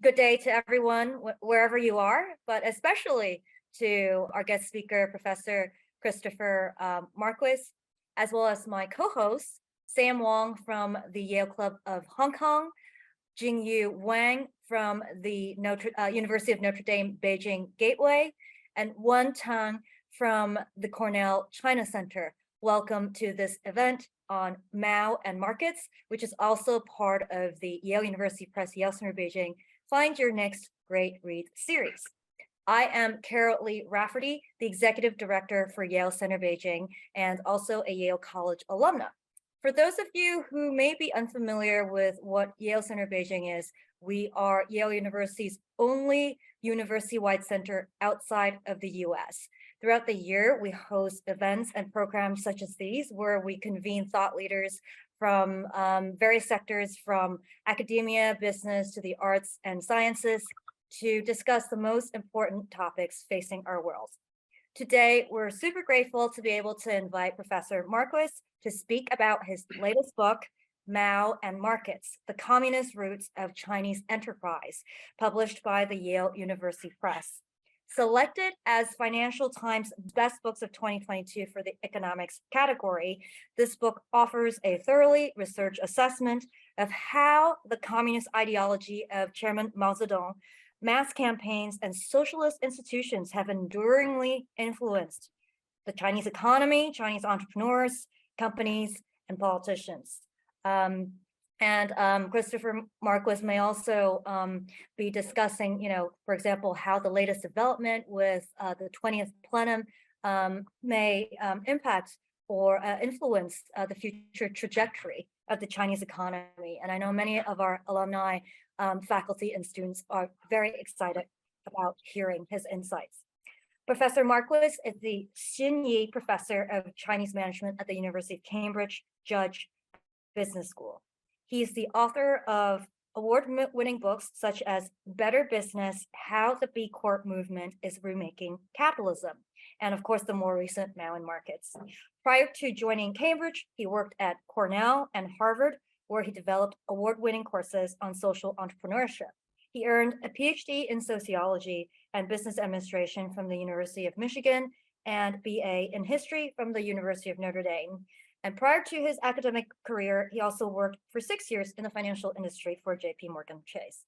good day to everyone, wherever you are, but especially to our guest speaker, Professor Christopher Marquis, as well as my co-host, Sam Wong from the Yale Club of Hong Kong, Jingyu Wang from the University of Notre Dame Beijing Gateway, and Wen Tang from the Cornell China Center. Welcome to this event on Mao and Markets, which is also part of the Yale University Press, Yale Center Beijing Find Your Next Great Read series. I am Carol Lee Rafferty, the Executive Director for Yale Center Beijing, and also a Yale College alumna. For those of you who may be unfamiliar with what Yale Center Beijing is, we are Yale University's only university-wide center outside of the US. Throughout the year, we host events and programs such as these, where we convene thought leaders from various sectors, from academia, business, to the arts and sciences, to discuss the most important topics facing our world. Today, we're super grateful to be able to invite Professor Marquis to speak about his latest book, Mao and Markets, The Communist Roots of Chinese Enterprise, published by the Yale University Press. Selected as Financial Times Best Books of 2022 for the economics category, this book offers a thoroughly researched assessment of how the communist ideology of Chairman Mao Zedong, mass campaigns, and socialist institutions have enduringly influenced the Chinese economy, Chinese entrepreneurs, companies, and politicians. Christopher Marquis may also be discussing, for example, how the latest development with the 20th plenum may impact or influence the future trajectory of the Chinese economy. And I know many of our alumni, faculty, and students are very excited about hearing his insights. Professor Marquis is the Xin Yi Professor of Chinese Management at the University of Cambridge Judge Business School. He's the author of award-winning books such as Better Business, How the B Corp Movement is Remaking Capitalism, and of course, the more recent Mao and Markets. Prior to joining Cambridge, he worked at Cornell and Harvard, where he developed award-winning courses on social entrepreneurship. He earned a PhD in sociology and business administration from the University of Michigan and BA in history from the University of Notre Dame. And prior to his academic career, he also worked for 6 years in the financial industry for JP Morgan Chase.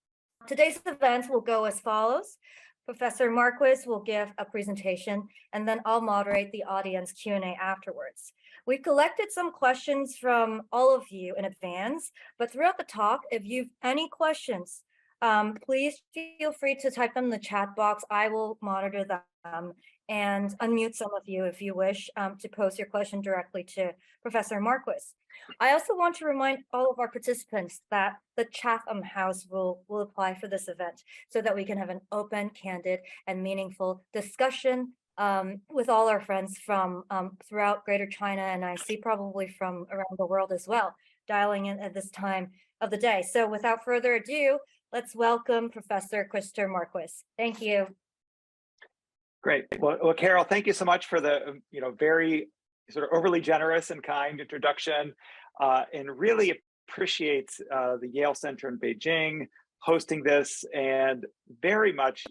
Today's event will go as follows. Professor Marquis will give a presentation, and then I'll moderate the audience Q&A afterwards. We've collected some questions from all of you in advance, but throughout the talk, if you've any questions, please feel free to type them in the chat box. I will monitor them and unmute some of you if you wish to pose your question directly to Professor Marquis. I also want to remind all of our participants that the Chatham House rule will apply for this event so that we can have an open, candid, and meaningful discussion with all our friends from throughout Greater China, and I see probably from around the world as well, dialing in at this time of the day. So without further ado, let's welcome Professor Christopher Marquis. Thank you. Great. Well, Carol, thank you so much for the very sort of overly generous and kind introduction, and really appreciate the Yale Center in Beijing hosting this, and very much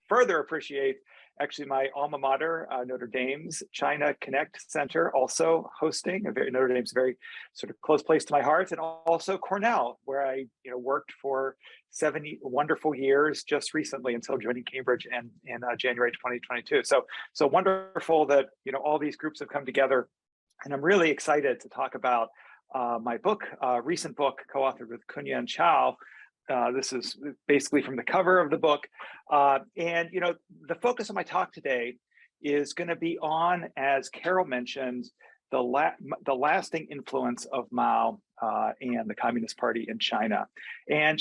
further appreciate actually my alma mater, Notre Dame's China Connect Center, also hosting. Notre Dame's a very sort of close place to my heart, and also Cornell, where I worked for 70 wonderful years just recently until joining Cambridge in January 2022. So wonderful that all these groups have come together, and I'm really excited to talk about my book, recent book, co-authored with Kunyan Chao. This is basically from the cover of the book. And the focus of my talk today is going to be on, as Carol mentioned, the lasting influence of Mao and the Communist Party in China. And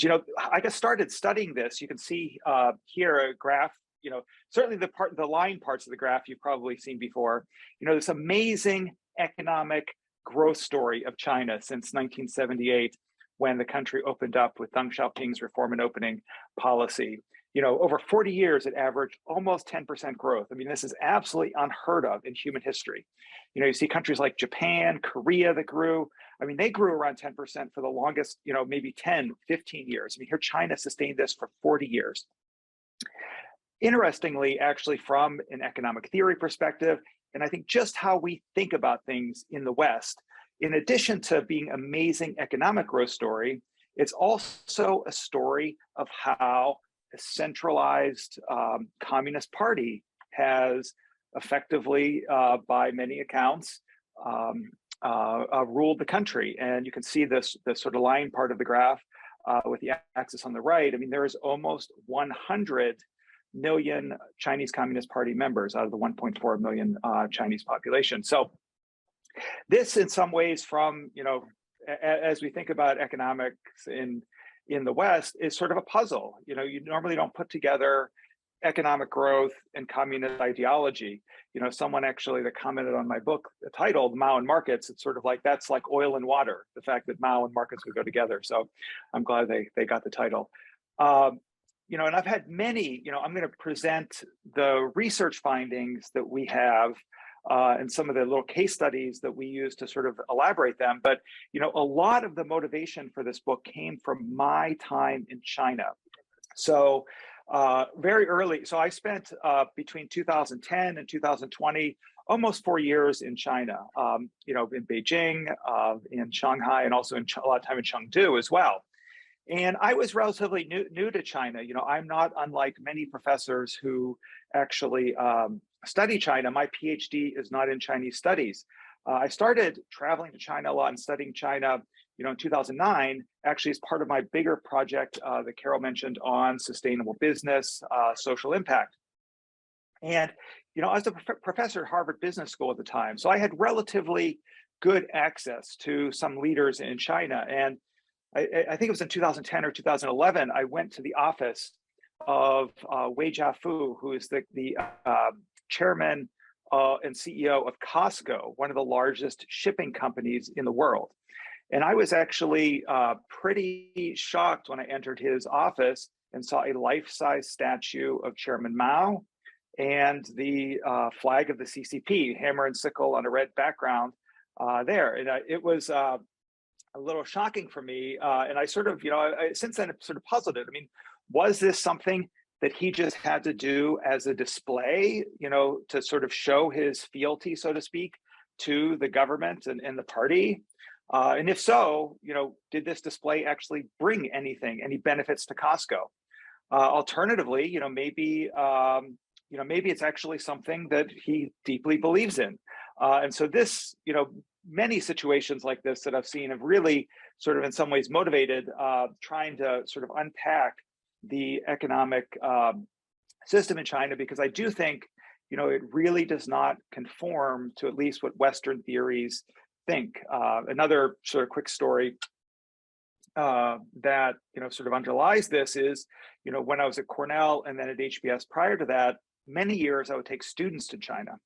I got started studying this. You can see here a graph. Certainly the line parts of the graph you've probably seen before. This amazing economic growth story of China since 1978. When the country opened up with Deng Xiaoping's reform and opening policy. Over 40 years, it averaged almost 10% growth. I mean, this is absolutely unheard of in human history. You see countries like Japan, Korea that grew I mean, they grew around 10% for the longest, maybe 10, 15 years. I mean, here China sustained this for 40 years. Interestingly, actually, from an economic theory perspective, and I think just how we think about things in the West, in addition to being amazing economic growth story, it's also a story of how a centralized communist party has effectively, by many accounts, ruled the country. And you can see this sort of line part of the graph with the axis on the right. I mean, there is almost 100 million Chinese Communist Party members out of the 1.4 million Chinese population. So this, in some ways, from, as we think about economics in the West, is sort of a puzzle. You normally don't put together economic growth and communist ideology. Someone actually that commented on my book titled Mao and Markets, it's sort of like, that's like oil and water, the fact that Mao and markets would go together. So I'm glad they got the title. And I've had many, I'm going to present the research findings that we have and some of the little case studies that we use to sort of elaborate them. But, a lot of the motivation for this book came from my time in China. So very early, so I spent between 2010 and 2020, almost 4 years in China, in Beijing, in Shanghai, and also a lot of time in Chengdu as well. And I was relatively new to China. I'm not unlike many professors who actually study China. My PhD is not in Chinese studies. I started traveling to China a lot and studying China, in 2009, actually as part of my bigger project that Carol mentioned on sustainable business, social impact. And, I was a professor at Harvard Business School at the time. So I had relatively good access to some leaders in China. And I think it was in 2010 or 2011, I went to the office of Wei Jiafu, who is the chairman and CEO of Costco, one of the largest shipping companies in the world. And I was actually pretty shocked when I entered his office and saw a life-size statue of Chairman Mao and the flag of the CCP, hammer and sickle on a red background there. And it was a little shocking for me. And I sort of, since then, it sort of puzzled it. I mean, was this something that he just had to do as a display, to sort of show his fealty, so to speak, to the government and the party? And if so, did this display actually bring any benefits to Costco? Alternatively, maybe it's actually something that he deeply believes in. And so this, many situations like this that I've seen have really sort of in some ways motivated trying to sort of unpack the economic system in China, because I do think, it really does not conform to at least what Western theories think. Another sort of quick story that, sort of underlies this is, when I was at Cornell and then at HBS prior to that, many years I would take students to China.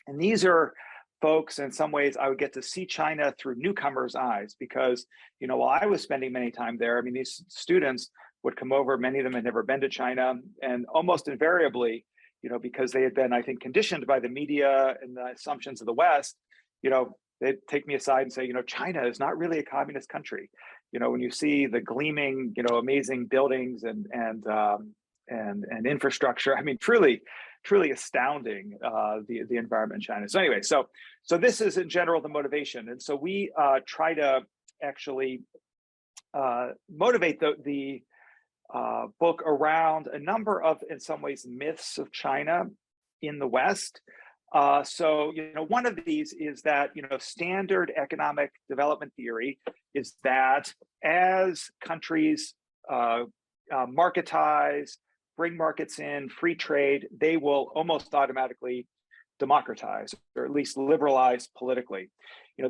And these are folks, in some ways, I would get to see China through newcomers' eyes because, while I was spending many time there, I mean, these students would come over, many of them had never been to China, and almost invariably, because they had been, I think, conditioned by the media and the assumptions of the West, they'd take me aside and say, China is not really a communist country. When you see the gleaming, amazing buildings and infrastructure, I mean, truly astounding, the environment in China. So anyway, so this is in general the motivation. And so we try to actually motivate the book around a number of, in some ways, myths of China in the West. So, one of these is that, standard economic development theory is that as countries marketize, bring markets in, free trade, they will almost automatically democratize or at least liberalize politically.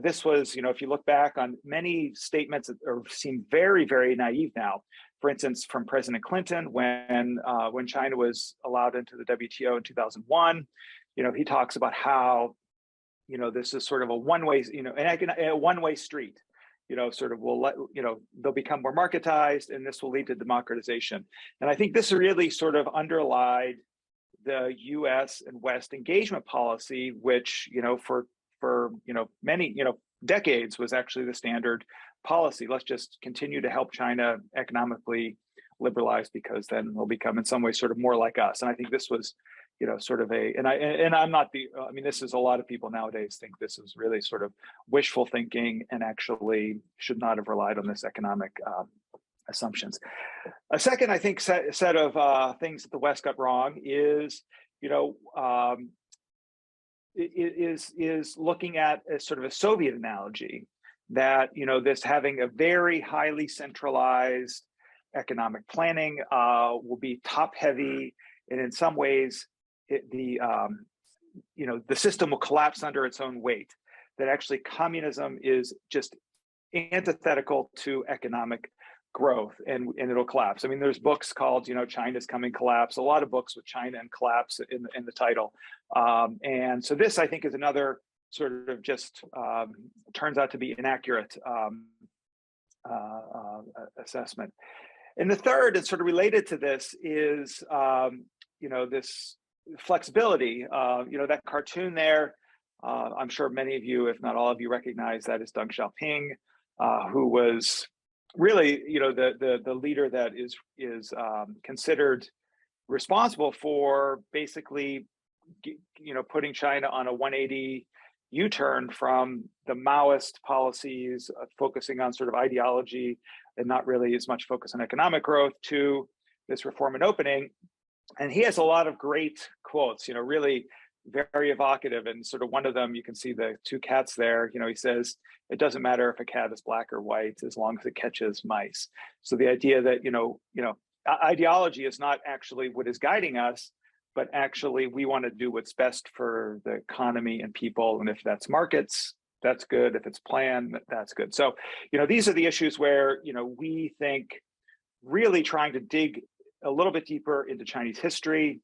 This was, if you look back on many statements that seem very, very naive now, for instance, from President Clinton, when China was allowed into the WTO in 2001, he talks about how, this is sort of a one-way, a one-way street, sort of will let, they'll become more marketized and this will lead to democratization. And I think this really sort of underlied the US and West engagement policy, which, for many, decades was actually the standard policy. Let's just continue to help China economically liberalize, because then they'll become in some ways sort of more like us. And I think this was, sort of I'm not this is a lot of people nowadays think this is really sort of wishful thinking and actually should not have relied on this economic assumptions. A second, I think, set of things that the West got wrong is, is looking at a sort of a Soviet analogy that, this having a very highly centralized economic planning will be top heavy, and in some ways the system will collapse under its own weight, that actually communism is just antithetical to economic growth, and it'll collapse. I mean, there's books called, China's Coming Collapse, a lot of books with China and collapse in the title. And so this, I think, is another sort of just turns out to be inaccurate assessment. And the third, and sort of related to this, is this flexibility. That cartoon there, I'm sure many of you, if not all of you, recognize that is Deng Xiaoping, who was really, the leader that is considered responsible for basically, putting China on a 180 U-turn from the Maoist policies, focusing on sort of ideology and not really as much focus on economic growth, to this reform and opening. And he has a lot of great quotes, really very evocative. And sort of one of them, you can see the two cats there. He says, it doesn't matter if a cat is black or white as long as it catches mice. So the idea that, ideology is not actually what is guiding us, but actually we want to do what's best for the economy and people. And if that's markets, that's good. If it's planned, that's good. So, these are the issues where, we think really trying to dig a little bit deeper into Chinese history,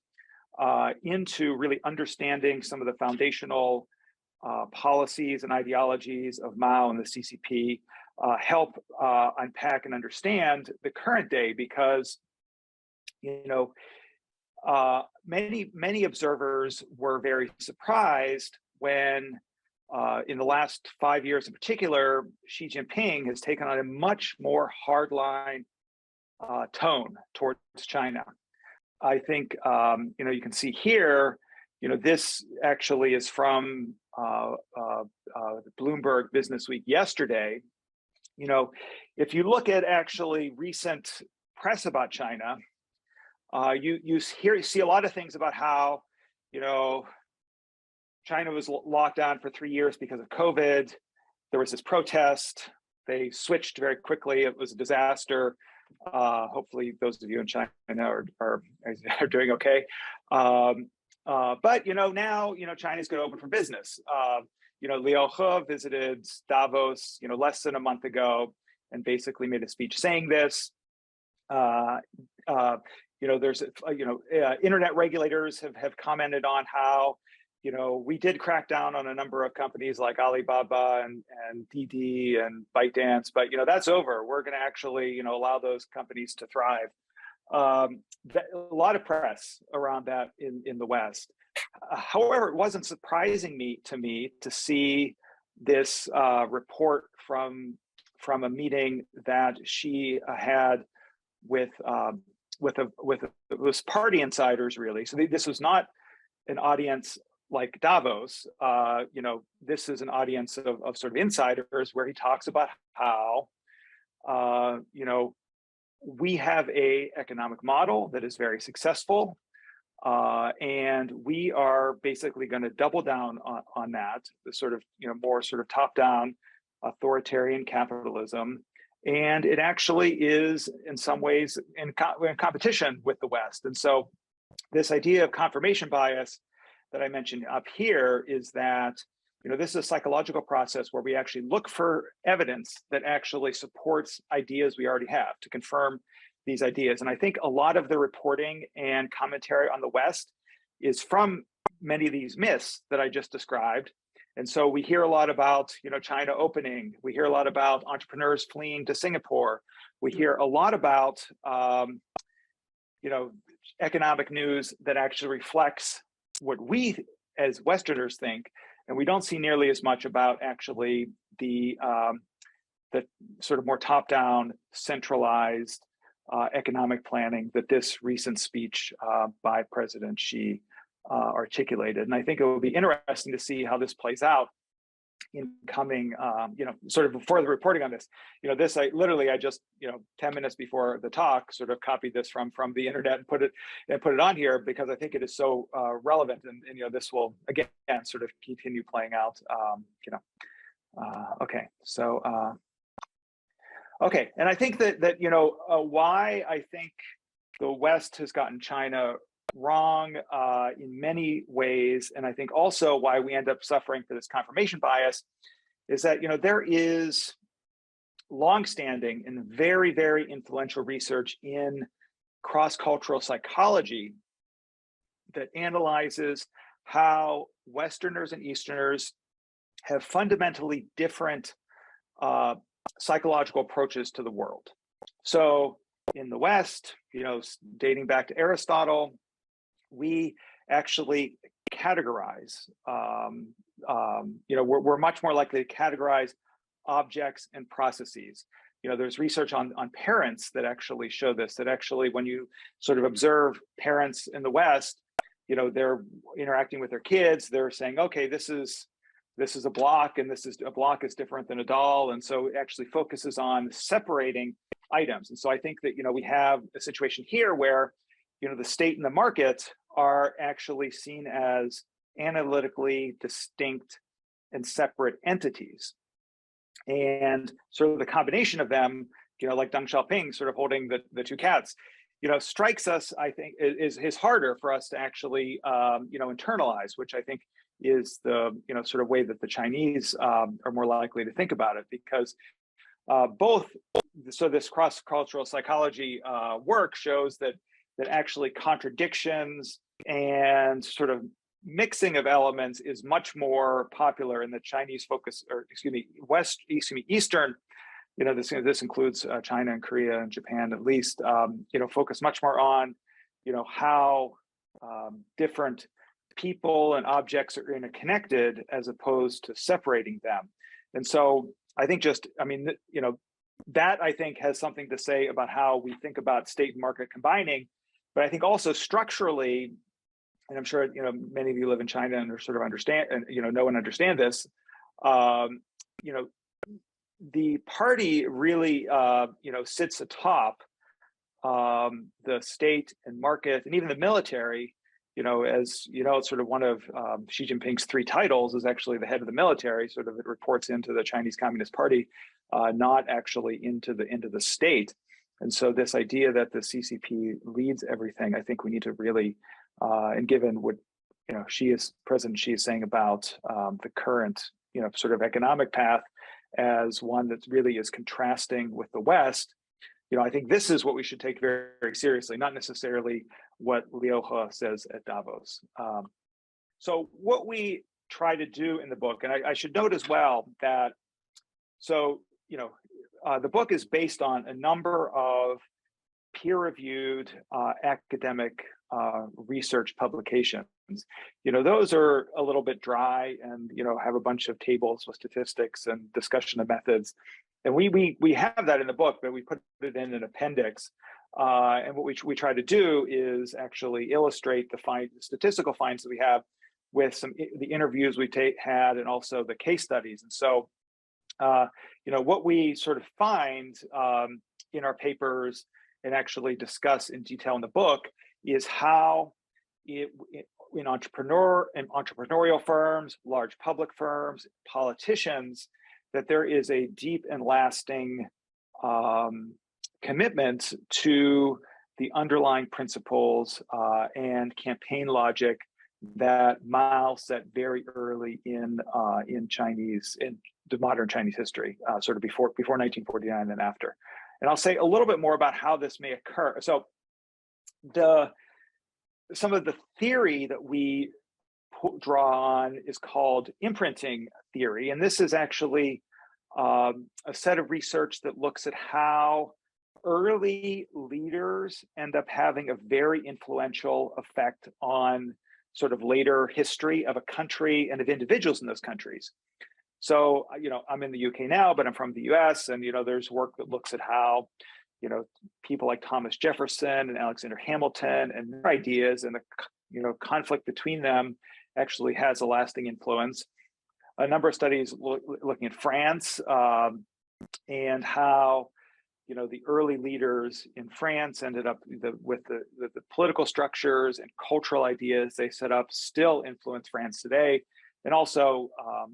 into really understanding some of the foundational policies and ideologies of Mao and the CCP, help unpack and understand the current day, because many observers were very surprised when in the last 5 years in particular, Xi Jinping has taken on a much more hardline tone towards China. I think, you can see here, this actually is from Bloomberg Business Week yesterday. If you look at actually recent press about China, you see a lot of things about how, China was locked down for 3 years because of COVID. There was this protest. They switched very quickly. It was a disaster. Hopefully those of you in China are doing okay. But now China's going to open for business. Liu He visited Davos less than a month ago and basically made a speech saying this. There's internet regulators have commented on how we did crack down on a number of companies like Alibaba and Didi and ByteDance, but that's over. We're going to actually allow those companies to thrive. A lot of press around that in the West. However, it wasn't surprising to me to see this report from a meeting that she had with party insiders, really. So this was not an audience like Davos. This is an audience of sort of insiders, where he talks about how we have a economic model that is very successful, and we are basically going to double down on that, the sort of more sort of top-down authoritarian capitalism. And it actually is in some ways in competition with the West. And so this idea of confirmation bias that I mentioned up here is that, this is a psychological process where we actually look for evidence that actually supports ideas we already have to confirm these ideas. And I think a lot of the reporting and commentary on the West is from many of these myths that I just described. And so we hear a lot about, China opening. We hear a lot about entrepreneurs fleeing to Singapore. We hear a lot about, economic news that actually reflects what we as Westerners think. And we don't see nearly as much about actually the sort of more top-down, centralized economic planning that this recent speech by President Xi articulated. And I think it will be interesting to see how this plays out in coming, sort of before the reporting on this. This I just 10 minutes before the talk sort of copied this from the internet and put it on here because I think it is so relevant, and this will again sort of continue playing out. Okay, so okay, and I think that why I think the West has gotten China wrong in many ways, and I think also why we end up suffering for this confirmation bias, is that there is longstanding and very, very influential research in cross-cultural psychology that analyzes how Westerners and Easterners have fundamentally different psychological approaches to the world. So in the West, dating back to Aristotle, we actually categorize, we're much more likely to categorize objects and processes. There's research on parents that actually show this, that actually when you sort of observe parents in the West, they're interacting with their kids, they're saying, okay, this is a block, and a block is different than a doll. And so it actually focuses on separating items. And so I think that, we have a situation here where, the state and the market are actually seen as analytically distinct and separate entities. And sort of the combination of them, like Deng Xiaoping sort of holding the two cats, strikes us, I think, is harder for us to actually, internalize, which I think is the, sort of way that the Chinese are more likely to think about it, because so this cross-cultural psychology work shows that actually contradictions and sort of mixing of elements is much more popular in the Chinese focus, or Eastern, this includes China and Korea and Japan at least, focus much more on, how different people and objects are interconnected as opposed to separating them. And so I think that I think has something to say about how we think about state and market combining. But I think also structurally, and I'm sure many of you live in China and are sort of understand and know and understand this. The party really sits atop the state and market and even the military. As sort of one of Xi Jinping's 3 titles is actually the head of the military. Sort of it reports into the Chinese Communist Party, not actually into the state. And so this idea that the CCP leads everything, I think we need to really, and given what President Xi is saying about the current sort of economic path as one that really is contrasting with the West, I think this is what we should take very, very seriously, not necessarily what Liu He says at Davos. So what we try to do in the book, and I should note as well that, the book is based on a number of peer-reviewed academic research publications. Those are a little bit dry and, have a bunch of tables with statistics and discussion of methods. And we have that in the book, but we put it in an appendix. And what we try to do is actually illustrate the statistical finds that we have with the interviews we had and also the case studies. And so, what we sort of find in our papers and actually discuss in detail in the book is how in entrepreneurial firms, large public firms, politicians, that there is a deep and lasting commitment to the underlying principles and campaign logic that Mao set very early in the modern Chinese history, sort of before 1949 and after. And I'll say a little bit more about how this may occur. So some of the theory that we draw on is called imprinting theory. And this is actually a set of research that looks at how early leaders end up having a very influential effect on sort of later history of a country and of individuals in those countries. So, I'm in the UK now, but I'm from the US, and, there's work that looks at how, people like Thomas Jefferson and Alexander Hamilton and their ideas and the, conflict between them actually has a lasting influence. A number of studies looking at France and how, the early leaders in France ended up with the political structures and cultural ideas they set up still influence France today. And also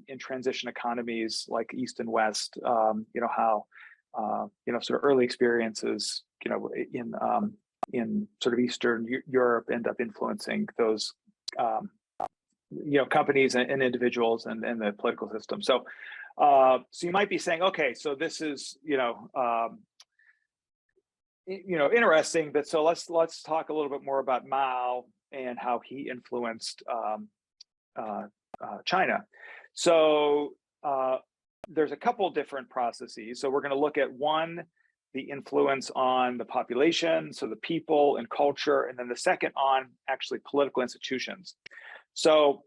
in transition economies like East and West, how, sort of early experiences, in sort of Eastern Europe end up influencing those, companies and individuals and the political system. So, so you might be saying, okay, so this is, interesting, but so let's talk a little bit more about Mao and how he influenced China. So there's a couple different processes. So we're going to look at one, the influence on the population, so the people and culture, and then the second on actually political institutions. So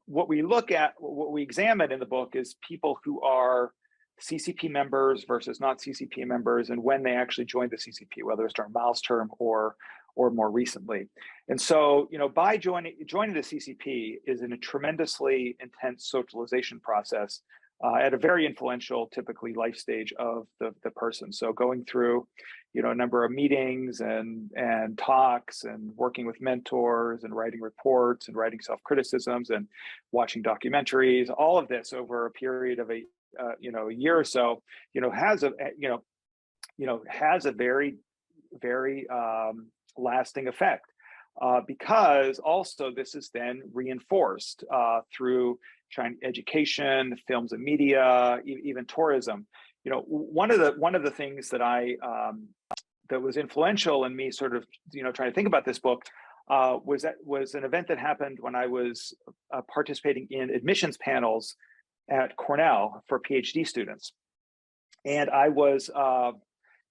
what we examine in the book is people who are CCP members versus not CCP members, and when they actually joined the CCP, whether it's during Mao's term or more recently. And so, by joining the CCP is in a tremendously intense socialization process at a very influential, typically life stage of the person. So going through, a number of meetings and talks and working with mentors and writing reports and writing self-criticisms and watching documentaries, all of this over a period of a year or so, has a very, very lasting effect, because also this is then reinforced through China education, films and media, even tourism. One of the things that that was influential in me sort of trying to think about this book was an event that happened when I was participating in admissions panels at Cornell for PhD students. And I was,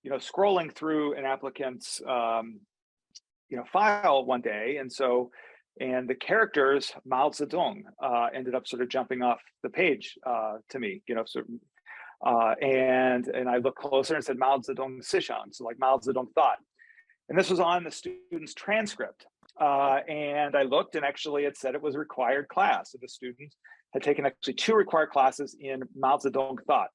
scrolling through an applicant's, file one day. And the characters Mao Zedong ended up sort of jumping off the page to me, and I looked closer and said Mao Zedong Sishang, so like Mao Zedong thought. And this was on the student's transcript. And I looked, and actually it said it was a required class. So the student had taken actually 2 required classes in Mao Zedong thought.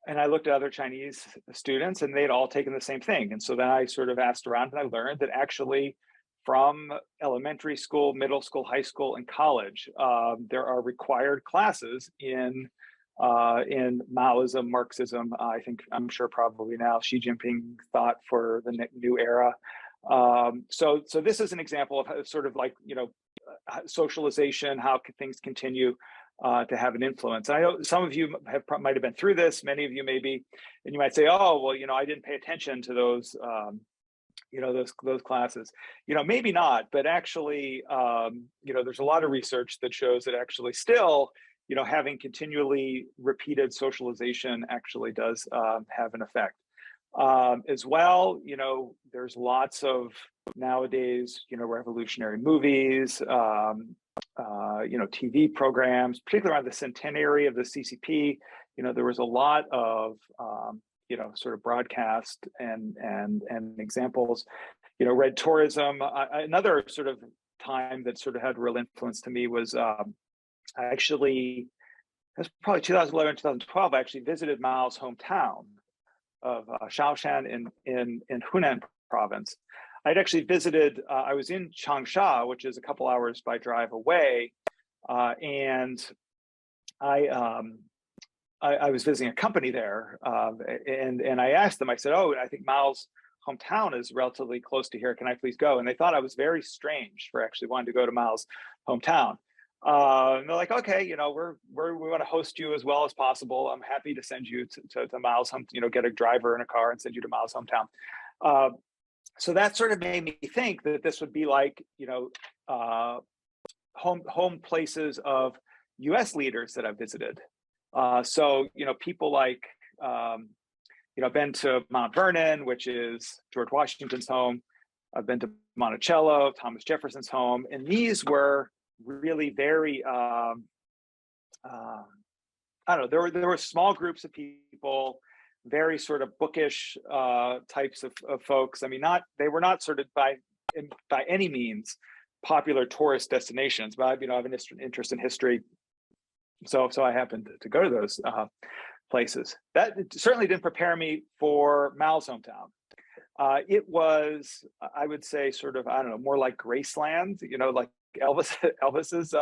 And I looked at other Chinese students, and they'd all taken the same thing. And so then I sort of asked around, and I learned that actually from elementary school, middle school, high school, and college, there are required classes in Maoism, Marxism. I'm sure probably now Xi Jinping thought for the new era. So this is an example of sort of like, socialization, how things continue to have an influence. And I know some of you might have been through this, many of you maybe, and you might say, oh, well, I didn't pay attention to those, those classes. Maybe not, but actually, there's a lot of research that shows that actually still, having continually repeated socialization actually does have an effect. As well, there's lots of nowadays, revolutionary movies, TV programs, particularly around the centenary of the CCP. There was a lot of, sort of broadcast and examples, red tourism. Another sort of time that sort of had real influence to me was actually, it was probably 2011, 2012, I actually visited Mao's hometown of Shaoshan in Hunan province. I'd actually visited, I was in Changsha, which is a couple hours by drive away, and I was visiting a company there, and I asked them, I said, oh, I think Mao's hometown is relatively close to here. Can I please go? And they thought I was very strange for actually wanting to go to Mao's hometown. And they're like, okay, we want to host you as well as possible. I'm happy to send you to Mao's home, get a driver in a car and send you to Mao's hometown. So that sort of made me think that this would be like, home places of US leaders that I've visited. So, people like, been to Mount Vernon, which is George Washington's home, I've been to Monticello, Thomas Jefferson's home, and these were really very, I don't know, there were small groups of people, very sort of bookish types of folks. I mean, they were not sort of by any means popular tourist destinations, but I have an interest in history, so I happened to go to those places. That certainly didn't prepare me for Mao's hometown. It was, I would say, sort of, I don't know, more like Graceland, like Elvis's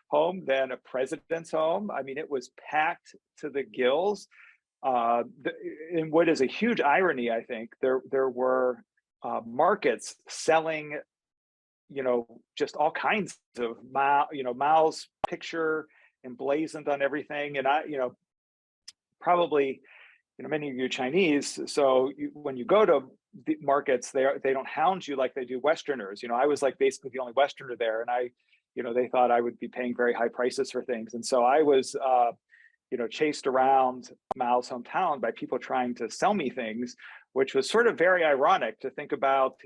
home than a president's home. I mean, it was packed to the gills. And what is a huge irony, I think, there were markets selling, just all kinds of Mao's picture emblazoned on everything. And probably, many of you Chinese, so when you go to the markets, they don't hound you like they do Westerners. I was like basically the only Westerner there, and they thought I would be paying very high prices for things. And so I was, chased around Mao's hometown by people trying to sell me things, which was sort of very ironic to think about.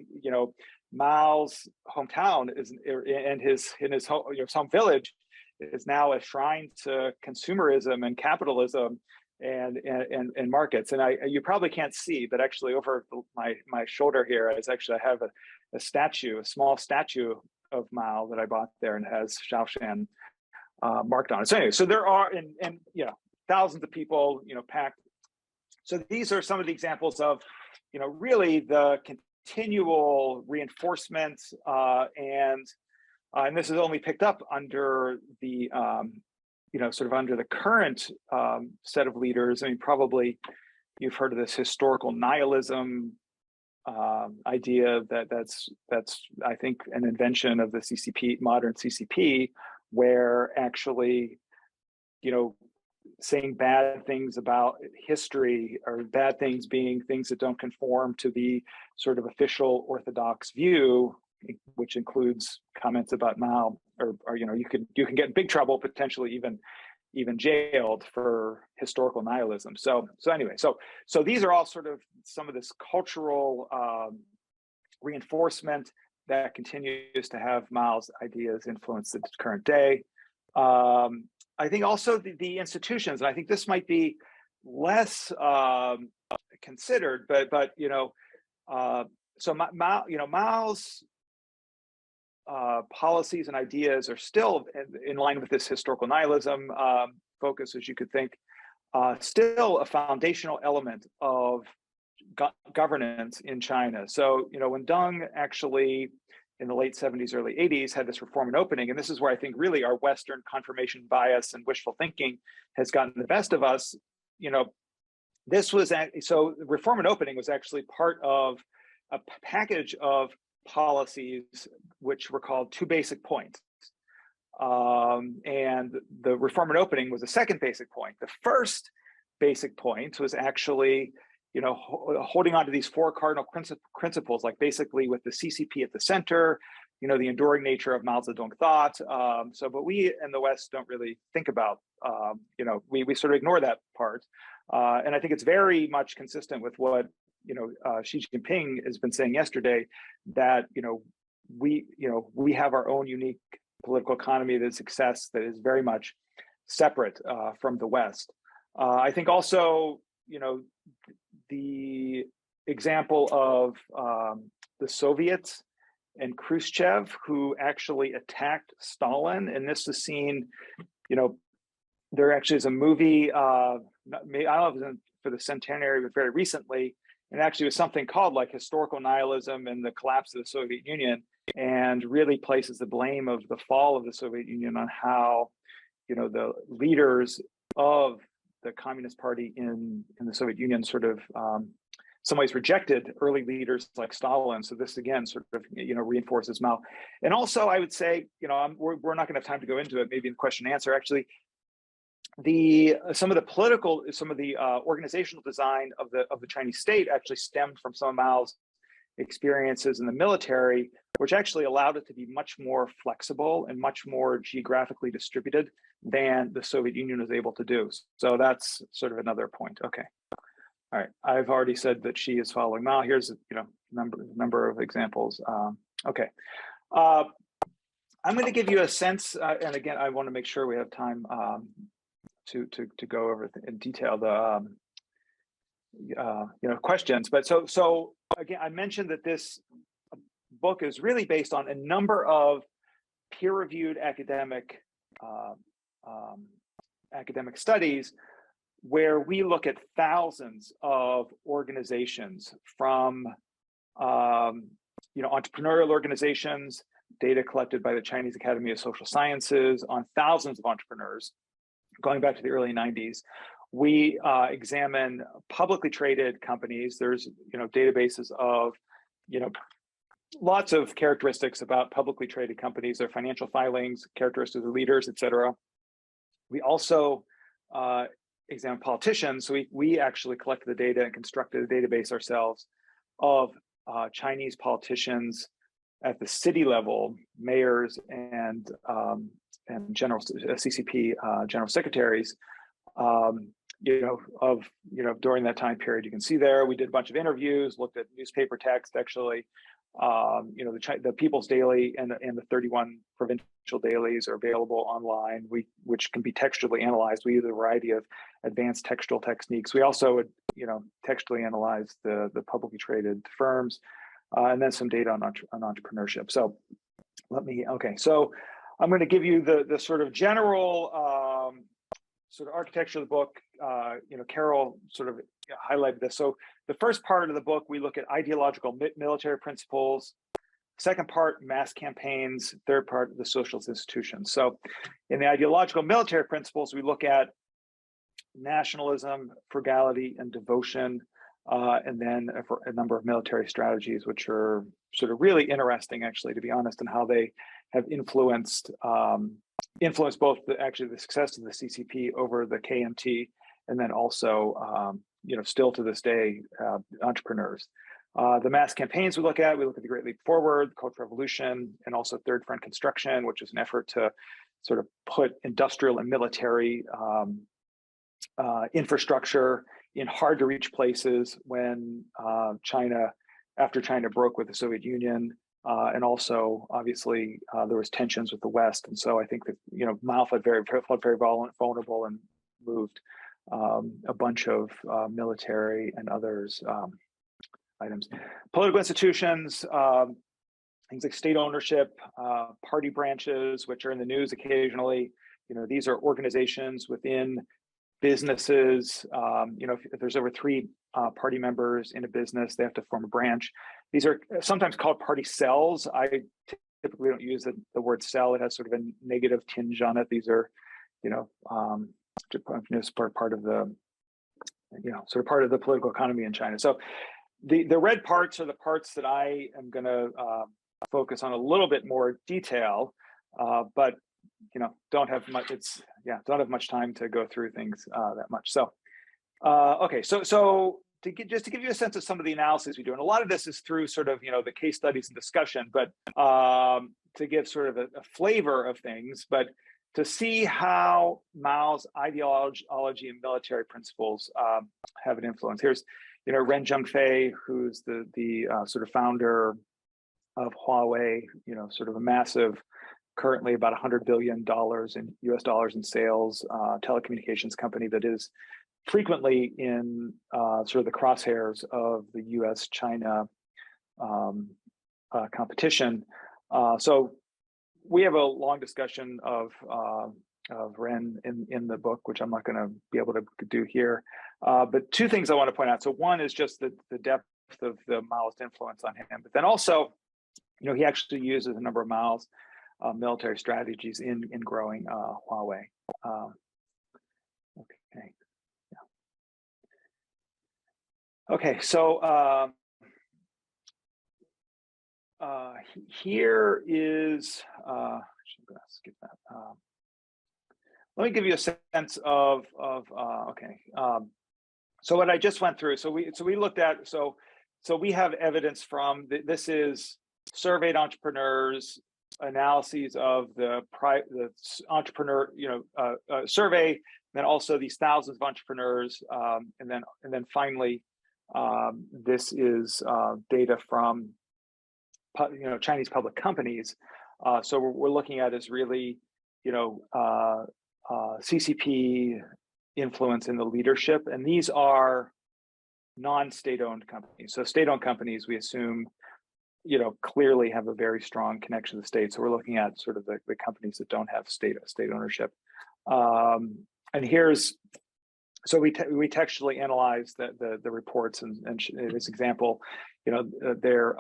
Mao's hometown is in his home village is now a shrine to consumerism and capitalism and markets. And you probably can't see, but actually over my shoulder here is actually, I have a small statue of Mao that I bought there, and it has Shaoshan marked on it. So anyway, so there are, and thousands of people, packed. So these are some of the examples of, really the continual reinforcement, and this is only picked up under the, sort of under the current set of leaders. I mean, probably you've heard of this historical nihilism idea that's I think an invention of the CCP, modern CCP, where actually, saying bad things about history, or bad things being things that don't conform to the sort of official orthodox view, which includes comments about Mao, or you can get in big trouble, potentially even jailed for historical nihilism. So anyway, so these are all sort of some of this cultural reinforcement that continues to have Mao's ideas influence the current day. I think also the institutions, and I think this might be less considered, but so Mao's policies and ideas are still in line with this historical nihilism focus, as you could think, still a foundational element of governance in China. So, when Deng actually, in the late 70s, early 80s, had this reform and opening, and this is where I think really our Western confirmation bias and wishful thinking has gotten the best of us. This was, so reform and opening was actually part of a package of policies which were called 2 basic points. And the reform and opening was the second basic point. The first basic point was actually, holding on to these 4 cardinal principles, like basically with the CCP at the center, the enduring nature of Mao Zedong thought. But we in the West don't really think about, we sort of ignore that part. And I think it's very much consistent with what, Xi Jinping has been saying yesterday, that, we have our own unique political economy, the success that is very much separate from the West. I think also, the example of the Soviets and Khrushchev, who actually attacked Stalin, and this is seen, there actually is a movie, I don't know if it was for the centenary, but very recently, and actually was something called like Historical Nihilism and the Collapse of the Soviet Union, and really places the blame of the fall of the Soviet Union on how, the leaders of the Communist Party in the Soviet Union sort of some ways rejected early leaders like Stalin. So this again sort of reinforces Mao. And also I would say, we're not going to have time to go into it, maybe in question and answer. Actually, some of the organizational design of the Chinese state actually stemmed from some of Mao's experiences in the military, which actually allowed it to be much more flexible and much more geographically distributed than the Soviet Union was able to do. So that's sort of another point. Okay. All right, I've already said that she is following Mao. Here's number of examples. Okay, I'm going to give you a sense, and again, I want to make sure we have time to go over in detail the questions. But so again, I mentioned that this book is really based on a number of peer-reviewed academic studies where we look at thousands of organizations from entrepreneurial organizations, data collected by the Chinese Academy of Social Sciences on thousands of entrepreneurs going back to the early 90s. We examine publicly traded companies. There's databases of lots of characteristics about publicly traded companies, their financial filings, characteristics of leaders, et cetera. We also examine politicians. So we actually collected the data and constructed a database ourselves of Chinese politicians at the city level, mayors and general CCP general secretaries. During that time period, you can see there we did a bunch of interviews, looked at newspaper text, actually. The People's Daily and the 31 provincial dailies are available online, which can be textually analyzed. We use a variety of advanced textual techniques. We also would, textually analyze the publicly traded firms, and then some data on entrepreneurship. So so I'm going to give you the sort of general sort of architecture of the book. Carol sort of highlighted this. So the first part of the book, we look at ideological military principles. Second part, mass campaigns. Third part, the socialist institutions. So in the ideological military principles, we look at nationalism, frugality, and devotion, and then a number of military strategies, which are sort of really interesting, actually, to be honest, and how they have influenced both the success of the CCP over the KMT, and then also still to this day entrepreneurs. The mass campaigns we look at the Great Leap Forward, the Cultural Revolution, and also Third Front Construction, which is an effort to sort of put industrial and military infrastructure in hard to reach places when after China broke with the Soviet Union. And also, obviously, there was tensions with the West, and so I think that Mao felt very vulnerable and moved a bunch of military and others items. Political institutions, things like state ownership, party branches, which are in the news occasionally. These are organizations within businesses. If there's over 3 party members in a business, they have to form a branch. These are sometimes called party cells. I typically don't use the word cell. It has sort of a negative tinge on it. These are, part of the, sort of part of the political economy in China. So the red parts are the parts that I am going to focus on a little bit more detail, but don't have much. Don't have much time to go through things that much. So, okay, so to give you a sense of some of the analysis we do, and a lot of this is through sort of the case studies and discussion, but to give sort of a flavor of things, but to see how Mao's ideology and military principles have an influence. Here's Ren Zhengfei, who's the sort of founder of Huawei, sort of a massive, currently about $100 billion in US dollars in sales, telecommunications company that is frequently in sort of the crosshairs of the US-China competition. So we have a long discussion of Ren in the book, which I'm not going to be able to do here. But 2 things I want to point out. So one is just the depth of the Maoist influence on him, but then also, he actually uses a number of Mao's military strategies in growing Huawei. Okay. Yeah. Okay. So here is. I'm going to skip that. Let me give you a sense of okay. So what I just went through. So we looked at. So we have evidence from this is surveyed entrepreneurs, analyses of the entrepreneur survey then also these thousands of entrepreneurs, and then finally, this is data from Chinese public companies. So we're looking at is really CCP influence in the leadership, and these are non-state-owned companies. So state-owned companies, we assume, clearly have a very strong connection to the state. So we're looking at sort of the companies that don't have state ownership. And so we textually analyze the reports, and in this example, they're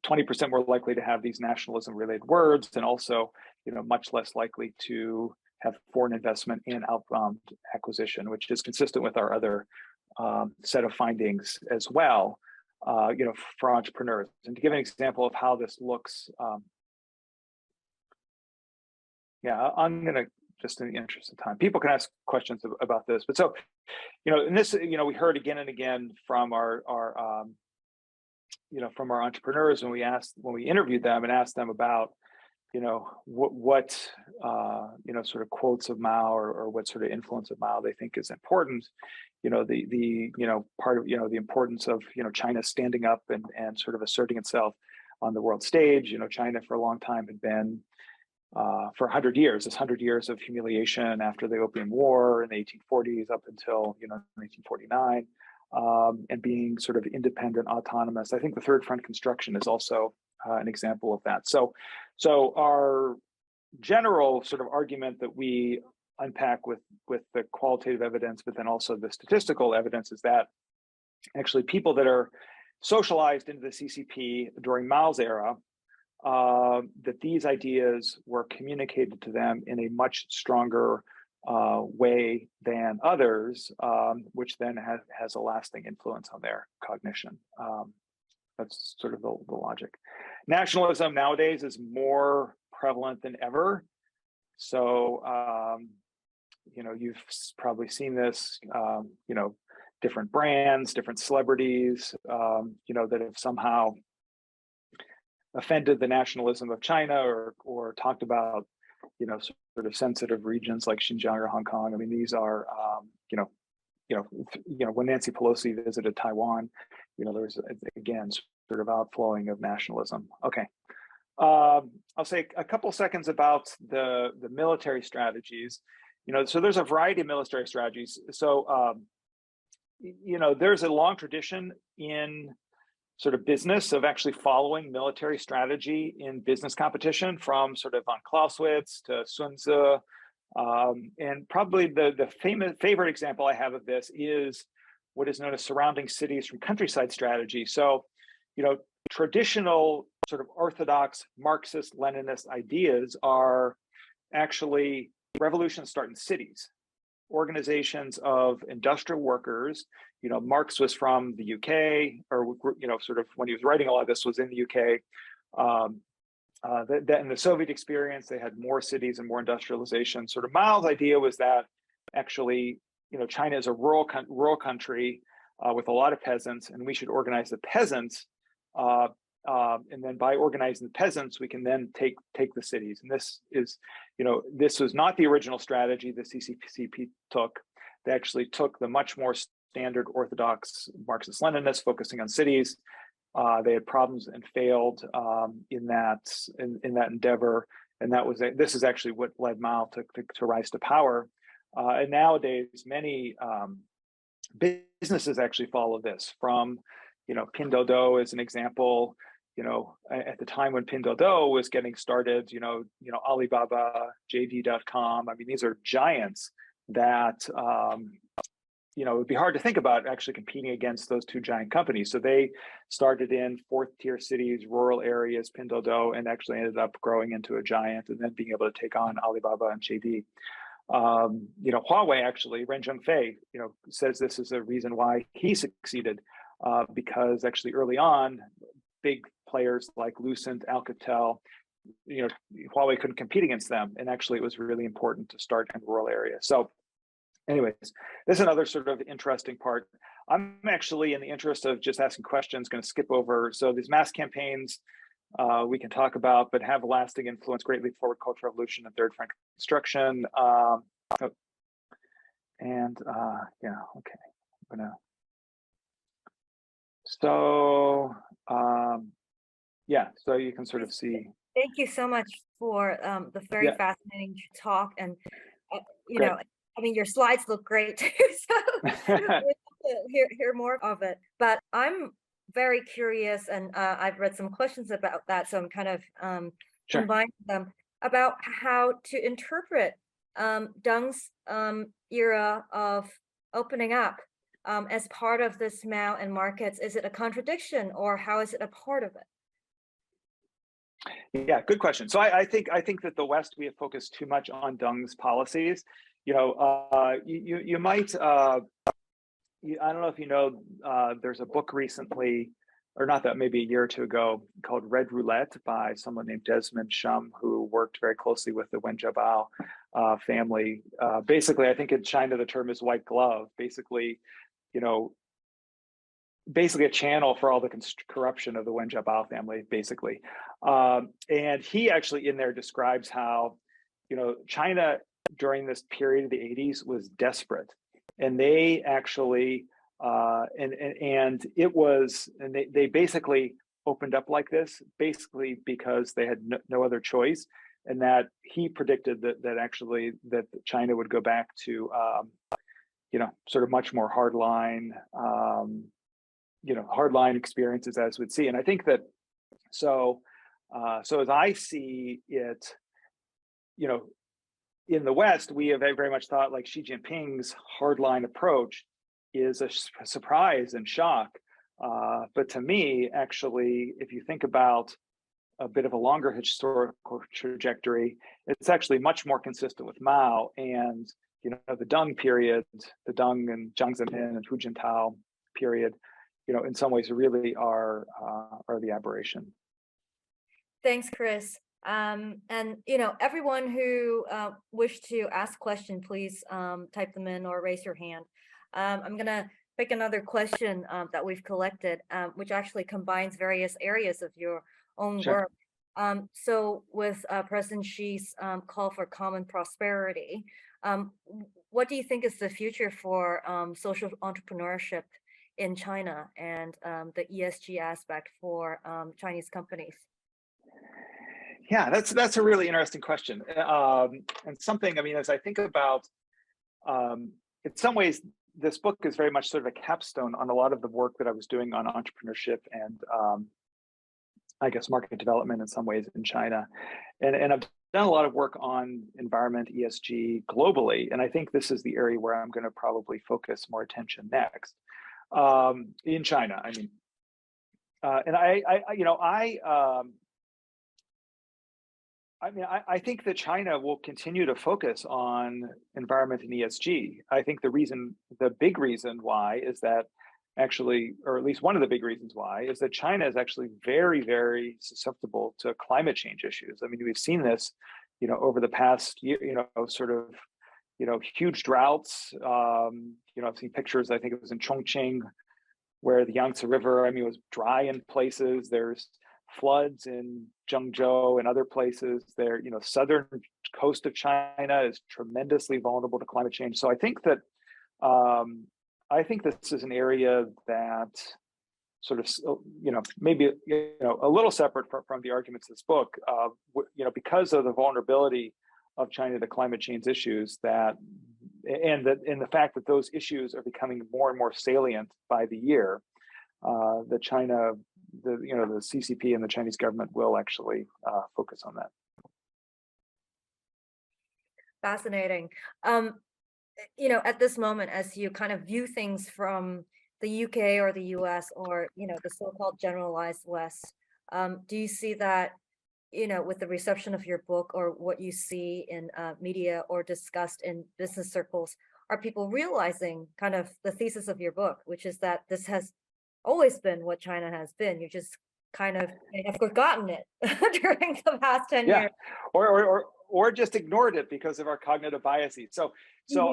20% more likely to have these nationalism-related words, and also much less likely to have foreign investment in outbound acquisition, which is consistent with our other set of findings as well. For entrepreneurs. And to give an example of how this looks, I'm going to, just in the interest of time, people can ask questions about this. But so, in this, we heard again and again from our entrepreneurs when we interviewed them and asked them about, what sort of quotes of Mao or what sort of influence of Mao they think is important. The part of the importance of China standing up and sort of asserting itself on the world stage. China for a long time had been for 100 years, this 100 years of humiliation after the Opium War in the 1840s up until 1949, and being sort of independent, autonomous. I think the Third Front construction is also an example of that. So our general sort of argument that we unpack with the qualitative evidence, but then also the statistical evidence, is that actually people that are socialized into the CCP during Mao's era, that these ideas were communicated to them in a much stronger way than others, which then has a lasting influence on their cognition. That's sort of the logic. Nationalism nowadays is more prevalent than ever. So, you've probably seen this, different brands, different celebrities, that have somehow offended the nationalism of China or talked about, sort of sensitive regions like Xinjiang or Hong Kong. I mean, these are, when Nancy Pelosi visited Taiwan, there was, again, sort of outflowing of nationalism. Okay. I'll say a couple seconds about the military strategies. So there's a variety of military strategies. So, there's a long tradition in sort of business of actually following military strategy in business competition, from sort of von Clausewitz to Sun Tzu. And probably the favorite example I have of this is what is known as surrounding cities from countryside strategy. So, traditional sort of orthodox Marxist Leninist ideas are actually revolutions start in cities, organizations of industrial workers. Marx was from the UK, or sort of when he was writing a lot of this was in the UK. That in the Soviet experience, they had more cities and more industrialization. Sort of Mao's idea was that actually, China is a rural country with a lot of peasants, and we should organize the peasants. And then by organizing the peasants, we can then take the cities. And this is, this was not the original strategy the CCP took. They actually took the much more standard orthodox Marxist-Leninists, focusing on cities. They had problems and failed in that endeavor, and this is actually what led Mao to rise to power. And nowadays, many businesses actually follow this. From Pinduoduo as an example. At the time when Pinduoduo was getting started, Alibaba, JD.com. I mean, these are giants that it would be hard to think about actually competing against those two giant companies. So they started in fourth-tier cities, rural areas, Pinduoduo, and actually ended up growing into a giant and then being able to take on Alibaba and JD. Huawei actually, Ren Zhengfei, says this is a reason why he succeeded, because actually early on, big players like Lucent, Alcatel, Huawei couldn't compete against them, and actually it was really important to start in rural areas. So anyways, this is another sort of interesting part. I'm actually, in the interest of just asking questions, going to skip over. So these mass campaigns we can talk about, but have a lasting influence, greatly forward cultural revolution and Third Front construction. oh, and yeah, okay. I'm gonna. So yeah, so you can sort of see. Thank you so much for the very Yeah, fascinating talk. And, you great. know, I mean, your slides look great too. So we'd love to hear more of it. But I'm very curious, and I've read some questions about that. So I'm kind of Sure. combining them about how to interpret Deng's era of opening up as part of this Mao and Markets. Is it a contradiction, or how is it a part of it? Yeah, good question. So I think that the West, we have focused too much on Deng's policies. You know, you might I don't know if you know, there's a book recently, or not that, maybe a year or two ago, called Red Roulette by someone named Desmond Shum, who worked very closely with the Wen Jiabao family. Basically, I think in China the term is white glove. Basically, you know, basically a channel for all the corruption of the Wen Jiabao family, basically. And he actually in there describes how, you know, China during this period of the 80s was desperate. And they actually, and it was, and they basically opened up like this, basically because they had no other choice. And that he predicted that actually that China would go back to, you know, sort of much more hardline, you know, hardline experiences as we'd see. And I think that, so as I see it, you know, in the West, we have very much thought like Xi Jinping's hardline approach is a surprise and shock. But to me, actually, if you think about a bit of a longer historical trajectory, it's actually much more consistent with Mao and, you know, the Deng period, the Deng and Jiang Zemin and Hu Jintao period, you know, in some ways really are the aberration. Thanks, Chris. And, you know, everyone who wish to ask question, please type them in or raise your hand. I'm going to pick another question that we've collected, which actually combines various areas of your own Sure. work. So with President Xi's call for common prosperity, what do you think is the future for social entrepreneurship in China and the ESG aspect for Chinese companies? Yeah, that's a really interesting question, and something. I mean, as I think about, in some ways, this book is very much sort of a capstone on a lot of the work that I was doing on entrepreneurship and, I guess, market development in some ways in China, and I've done a lot of work on environment, ESG globally, and I think this is the area where I'm going to probably focus more attention next, in China. I mean, and I think that China will continue to focus on environment and ESG. I think the big reason why is that actually, or at least one of the big reasons why, is that China is actually very, very susceptible to climate change issues. I mean, we've seen this, you know, over the past year, you know, sort of, you know, huge droughts. You know, I've seen pictures, I think it was in Chongqing, where the Yangtze River, I mean, it was dry in places. There's floods in Zhengzhou and other places. There, you know, southern coast of China is tremendously vulnerable to climate change. So I think that this is an area that sort of, you know, maybe, you know, a little separate from the arguments of this book, you know, because of the vulnerability of China to climate change issues, that and the fact that those issues are becoming more and more salient by the year, that China, you know, the CCP and the Chinese government will actually focus on that. Fascinating. You know, at this moment, as you kind of view things from the UK or the US or, you know, the so-called generalized West, do you see that, you know, with the reception of your book or what you see in media or discussed in business circles, are people realizing kind of the thesis of your book, which is that this has always been what China has been? You just kind of have forgotten it during the past 10 years. Or just ignored it because of our cognitive biases. So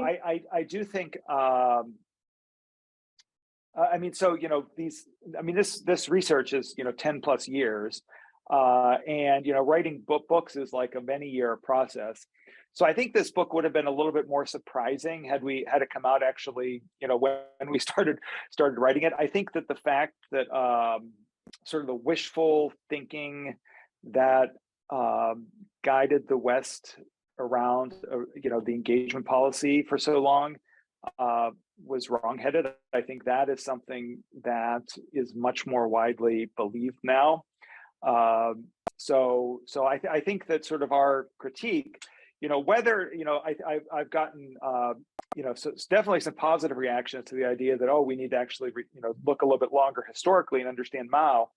I do think, I mean, so, you know, this research is, you know, 10 plus years, and, you know, writing books is like a many-year process. So I think this book would have been a little bit more surprising had it come out actually, when we started writing it. I think that the fact that sort of the wishful thinking that guided the West around, the engagement policy for so long was wrongheaded. I think that is something that is much more widely believed now. So I think that sort of our critique, whether, I've gotten, so it's definitely some positive reactions to the idea that, oh, we need to actually, look a little bit longer historically and understand Mao.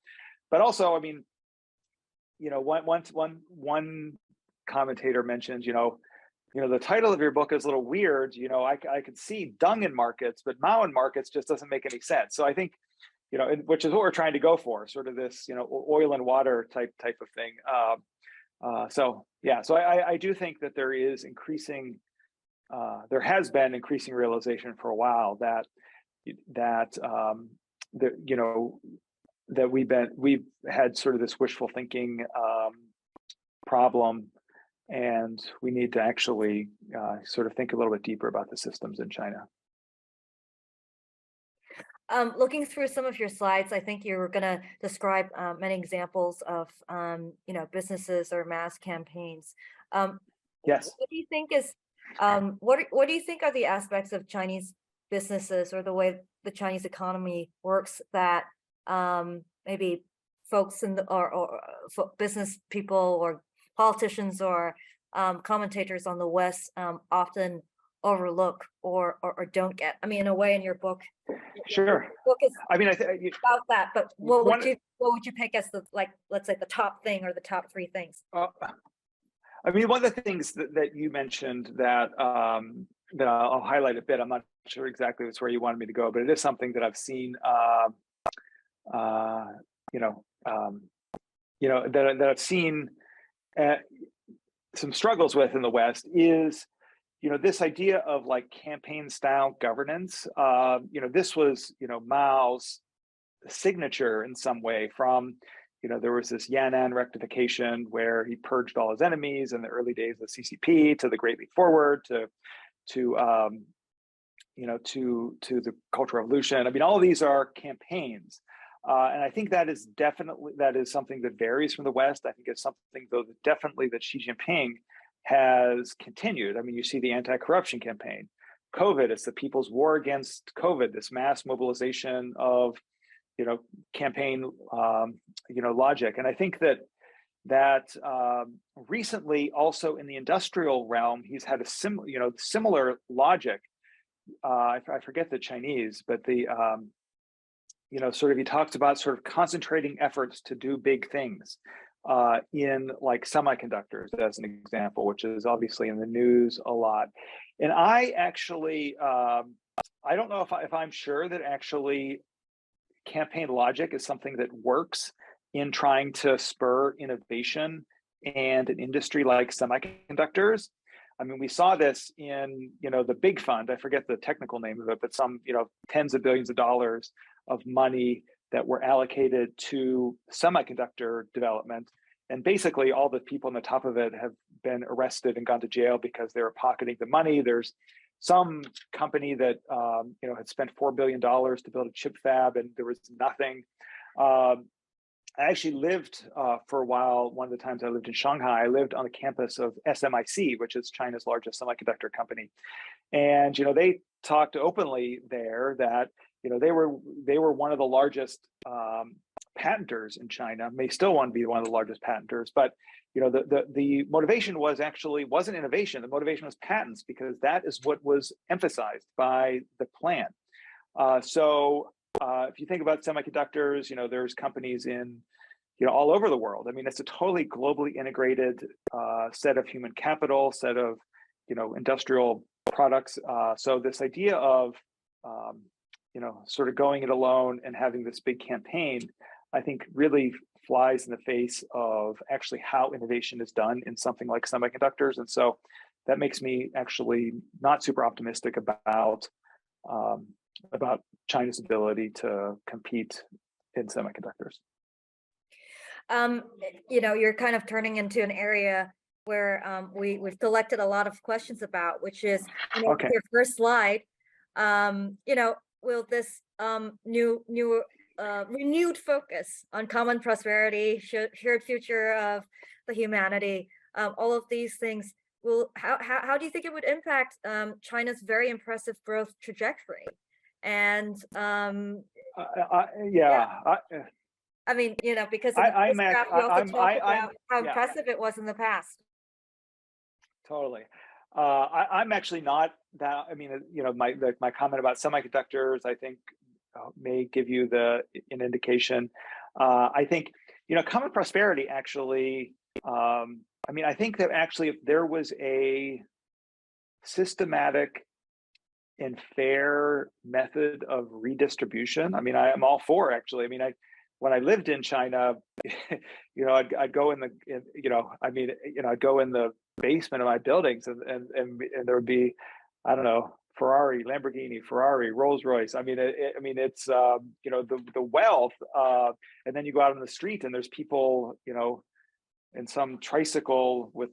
But also, I mean, one commentator mentioned, the title of your book is a little weird. I could see dung in markets, but Mao and Markets just doesn't make any sense. So I think, which is what we're trying to go for, sort of this, oil and water type of thing. So I do think that there is there has been increasing realization for a while that we've had sort of this wishful thinking problem, and we need to actually sort of think a little bit deeper about the systems in China. Looking through some of your slides, I think you were going to describe many examples of, businesses or mass campaigns. Yes. What do you think is, what do you think are the aspects of Chinese businesses or the way the Chinese economy works that maybe folks in or business people or politicians or commentators on the West often overlook or don't get? I mean, in a way, in your book, sure. Book is I mean, about that. But what would you pick as the, like, let's say the top thing or the top three things? I mean, one of the things that you mentioned that that I'll highlight a bit. I'm not sure exactly it's where you wanted me to go, but it is something that I've seen. That I've seen some struggles with in the West is, this idea of like campaign style governance. This was, Mao's signature in some way from, there was this Yan'an rectification where he purged all his enemies in the early days of the CCP, to the Great Leap Forward, to the Cultural Revolution. I mean, all of these are campaigns. And I think that is something that varies from the West. I think it's something, though, definitely that Xi Jinping has continued. I mean, you see the anti-corruption campaign. COVID, it's the people's war against COVID, this mass mobilization of, campaign, logic. And I think that recently, also in the industrial realm, he's had a similar logic. I forget the Chinese, but the sort of, he talks about sort of concentrating efforts to do big things in like semiconductors, as an example, which is obviously in the news a lot. And I actually, I don't know if I'm sure that actually campaign logic is something that works in trying to spur innovation and an industry like semiconductors. I mean, we saw this in, the big fund, I forget the technical name of it, but some, tens of billions of dollars of money that were allocated to semiconductor development. And basically all the people on the top of it have been arrested and gone to jail because they were pocketing the money. There's some company that, had spent $4 billion to build a chip fab, and there was nothing. I actually lived for a while. One of the times I lived in Shanghai, I lived on the campus of SMIC, which is China's largest semiconductor company. And, they talked openly there that, they were one of the largest patenters in China, may still want to be one of the largest patenters, but the motivation wasn't innovation. The motivation was patents, because that is what was emphasized by the plan. So if you think about semiconductors, there's companies in all over the world. I mean, it's a totally globally integrated set of human capital, set of industrial products. So this idea of sort of going it alone and having this big campaign, I think really flies in the face of actually how innovation is done in something like semiconductors. And so that makes me actually not super optimistic about China's ability to compete in semiconductors. You're kind of turning into an area we've selected a lot of questions about, which is, Okay. your first slide. Will this renewed focus on common prosperity, shared future of the humanity, all of these things how do you think it would impact China's very impressive growth trajectory? And I mean, because in the first graph, you also talk about how impressive it was in the past. Totally. I'm actually not that. I mean, my comment about semiconductors, I think, may give you an indication. I think, common prosperity actually. I mean, I think that actually, if there was a systematic and fair method of redistribution, I mean, I am all for, actually. I mean, when I lived in China, I'd go in I'd go in the basement of my buildings, and there would be, I don't know, Lamborghini, Ferrari, Rolls Royce. I mean, it's the wealth, and then you go out on the street and there's people, in some tricycle with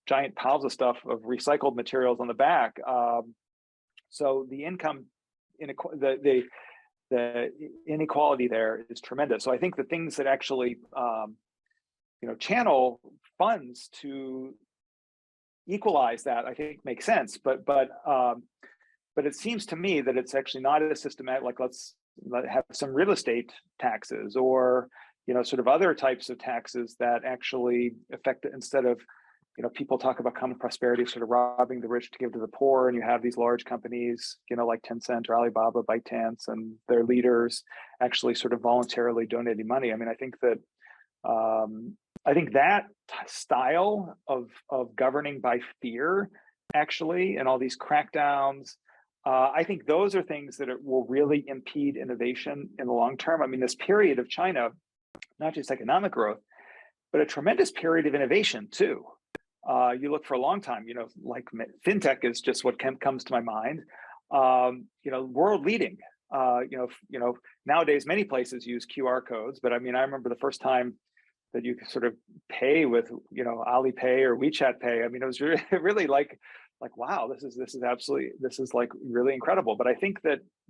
giant piles of stuff of recycled materials on the back. So the income, the inequality there is tremendous. So I think the things that actually, channel funds to equalize that, I think makes sense. But it seems to me that it's actually not as systematic. Like, let's have some real estate taxes, or sort of other types of taxes that actually affect it, instead of, people talk about common prosperity, sort of robbing the rich to give to the poor, and you have these large companies, like Tencent or Alibaba, ByteDance, and their leaders actually sort of voluntarily donating money. I mean, I think that style of governing by fear, actually, and all these crackdowns, I think those are things that will really impede innovation in the long term. I mean, this period of China, not just economic growth, but a tremendous period of innovation too. You look for a long time, like fintech is just what comes to my mind. World leading. Nowadays many places use QR codes, but I mean, I remember the first time that you could sort of pay with, Alipay or WeChat Pay. I mean, it was really like, wow, this is like really incredible. But I think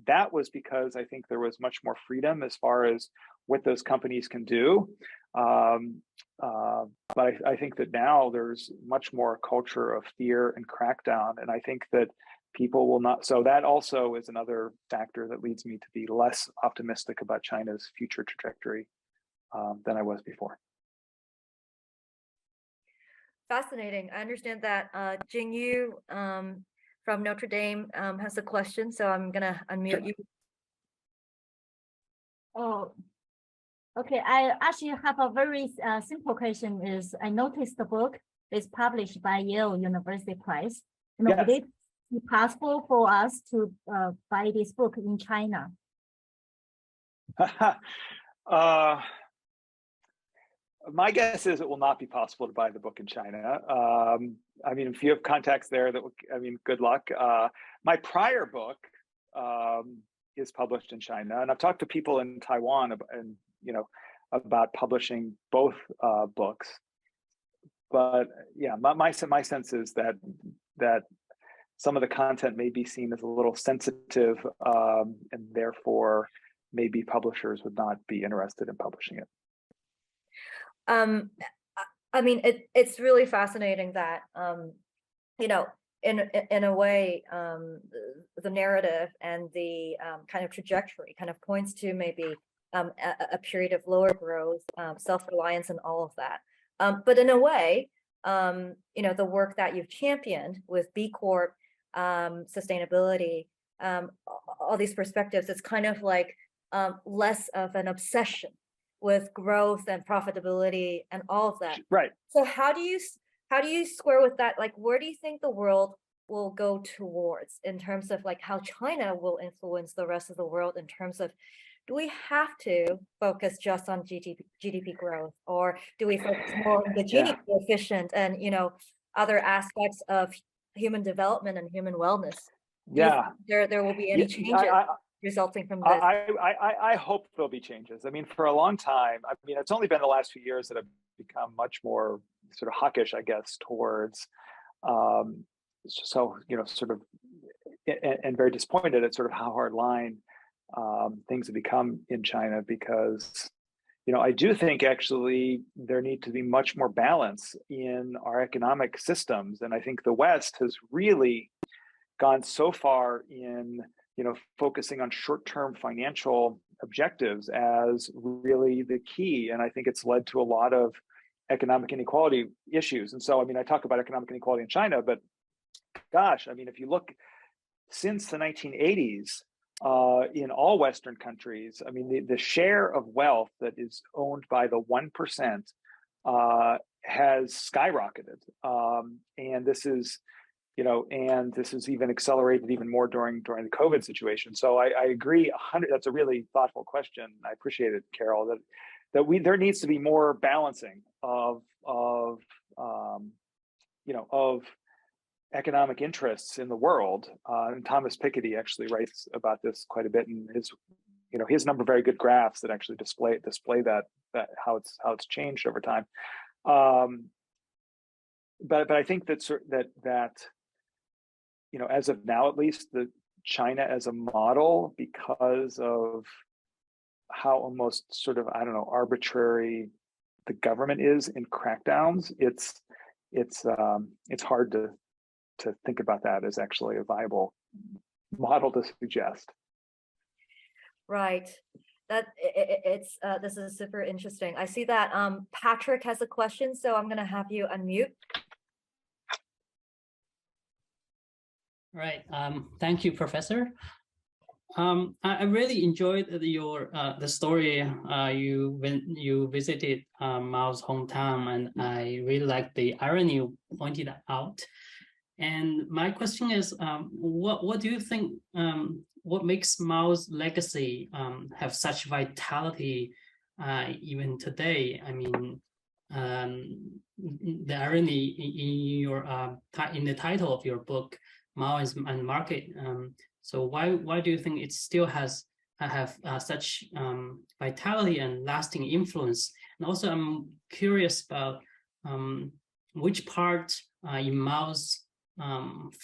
that was because I think there was much more freedom as far as what those companies can do. But I think that now there's much more a culture of fear and crackdown. And I think that people will not. So that also is another factor that leads me to be less optimistic about China's future trajectory than I was before. Fascinating. I understand that Jingyu from Notre Dame has a question, so I'm gonna unmute you. Oh, okay. I actually have a very simple question. I noticed the book is published by Yale University Press. Yes. Would it be possible for us to buy this book in China? My guess is it will not be possible to buy the book in China. I mean, if you have contacts there, good luck. My prior book is published in China, and I've talked to people in Taiwan about publishing both books. But yeah, my sense is that some of the content may be seen as a little sensitive, and therefore maybe publishers would not be interested in publishing it. I mean, it's really fascinating that in a way, the narrative and the kind of trajectory kind of points to maybe a period of lower growth, self-reliance, and all of that. But in a way, the work that you've championed with B Corp, sustainability, all these perspectives, it's kind of like less of an obsession with growth and profitability and all of that. Right. So how do you square with that? Like, where do you think the world will go towards in terms of like how China will influence the rest of the world, in terms of, do we have to focus just on GDP growth, or do we focus more on the Gini coefficient and other aspects of human development and human wellness? Yeah. There will be any changes resulting from this? I hope there'll be changes. I mean, for a long time, I mean, it's only been the last few years that have become much more sort of hawkish, I guess, towards sort of and very disappointed at sort of how hard line things have become in China, because I do think actually there need to be much more balance in our economic systems, and I think the West has really gone so far in focusing on short-term financial objectives as really the key, and I think it's led to a lot of economic inequality issues. And so, I mean, I talk about economic inequality in China, but gosh, I mean, if you look since the 1980s, in all Western countries, I mean, the share of wealth that is owned by the 1% has skyrocketed, and this is, even accelerated even more during the COVID situation. So I agree 100. That's a really thoughtful question. I appreciate it, Carol. That there needs to be more balancing of economic interests in the world, and Thomas Piketty actually writes about this quite a bit in his number of very good graphs that actually display that how it's changed over time. But I think that as of now, at least, the China as a model, because of how almost sort of, I don't know, arbitrary the government is in crackdowns, it's hard to think about that as actually a viable model to suggest. Right. This is super interesting. I see that Patrick has a question, so I'm going to have you unmute. Right. Thank you, Professor. I really enjoyed the story you visited Mao's hometown, and I really like the irony you pointed out. And my question is, what do you think? What makes Mao's legacy have such vitality even today? I mean, the irony in the title of your book, Mao and Market. So why do you think it still have such vitality and lasting influence? And also, I'm curious about which part in Mao's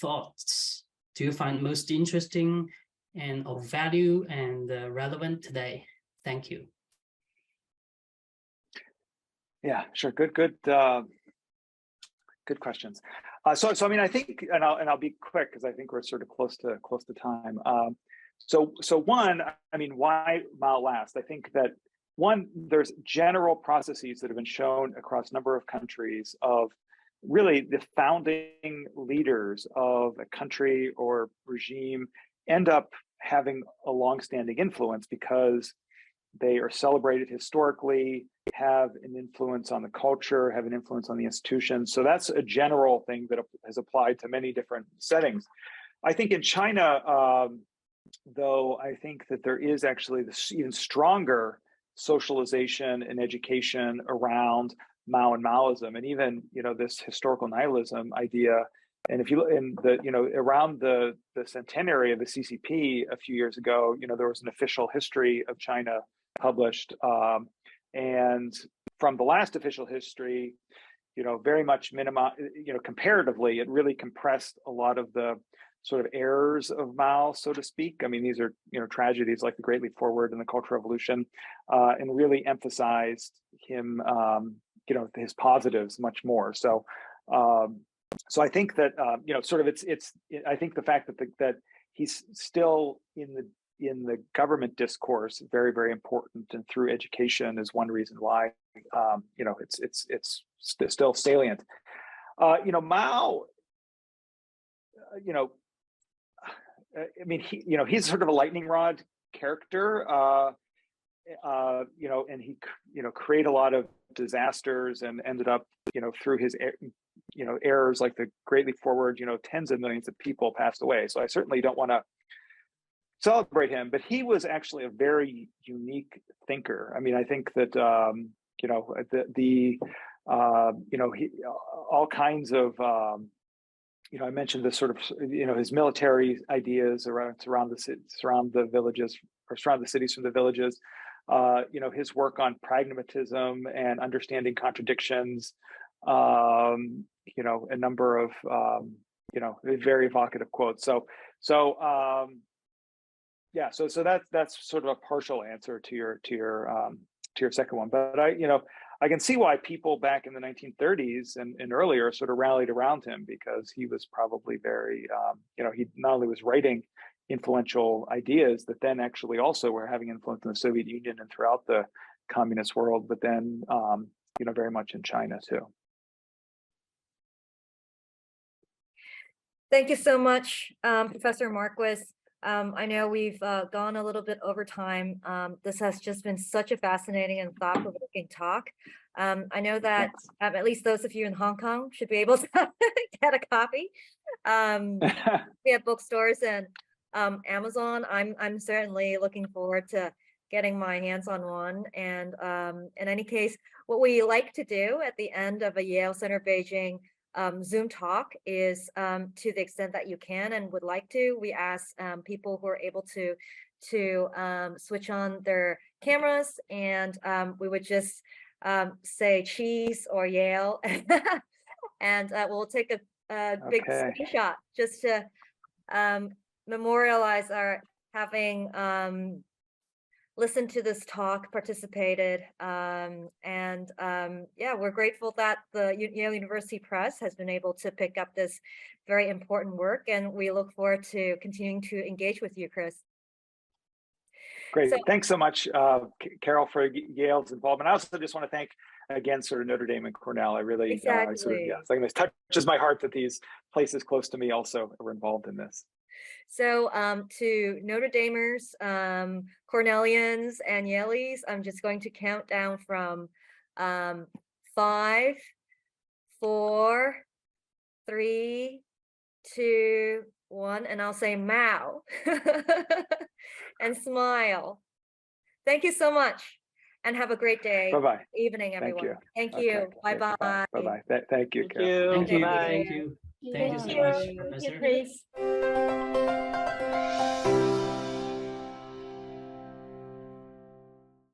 thoughts do you find most interesting and of value and relevant today? Thank you. Yeah, sure. Good questions. So I mean, I think, and I'll be quick because I think we're sort of close to time. So one, I mean, why Mao last? I think that one, there's general processes that have been shown across a number of countries of really the founding leaders of a country or regime end up having a longstanding influence because they are celebrated historically, have an influence on the culture, have an influence on the institutions. So that's a general thing that has applied to many different settings. I think in China, though, I think that there is actually this even stronger socialization and education around Mao and Maoism, and even this historical nihilism idea. And if you look in around the centenary of the CCP a few years ago, there was an official history of China published, and from the last official history, very much comparatively, it really compressed a lot of the sort of errors of Mao, so to speak. I mean, these are tragedies like the Great Leap Forward and the Cultural Revolution, and really emphasized him, his positives much more. So, so I think that sort of I think the fact that he's still in the government discourse very, very important, and through education is one reason why it's still salient. Mao, I mean, he's sort of a lightning rod character, and he created a lot of disasters and ended up through his errors like the Great Leap Forward, tens of millions of people passed away. So I certainly don't want to celebrate him, but he was actually a very unique thinker. I mean, I think that all kinds of I mentioned this sort of his military ideas surround the villages, or surround the cities from the villages. His work on pragmatism and understanding contradictions, you know, a number of, you know, very evocative quotes. Yeah, so that's sort of a partial answer to your second one. But I can see why people back in the 1930s and earlier sort of rallied around him, because he was probably very, you know, he not only was writing influential ideas that then actually also were having influence in the Soviet Union and throughout the communist world, but then, you know, very much in China too. Thank you so much, Professor Marquis. I know we've gone a little bit over time. This has just been such a fascinating and thought-provoking talk. I know that at least those of you in Hong Kong should be able to get a copy. We have bookstores and Amazon. I'm certainly looking forward to getting my hands on one. And in any case, what we like to do at the end of a Yale Center Beijing Zoom talk is, to the extent that you can and would like to, we ask people who are able to switch on their cameras, and we would just say cheese or Yale, and we'll take a big screenshot just to memorialize our having listened to this talk, participated, and yeah, we're grateful that the Yale University Press has been able to pick up this very important work, and we look forward to continuing to engage with you, Chris. Great, thanks so much, Carol, for Yale's involvement. I also just want to thank again sort of Notre Dame and Cornell. I really sort of, yeah, it's like this touches my heart that these places close to me also were involved in this. So to Notre Damers, Cornellians, and Yaleys, I'm just going to count down from 5, 4, 3, 2, 1, and I'll say Mao and smile. Thank you so much, and have a great day. Bye-bye. Evening, everyone. Thank you. Okay. Bye-bye. Bye-bye. Thank you, Thank Carol. you. Thank you. Bye. Thank you. Thank you so much, Professor. Chris.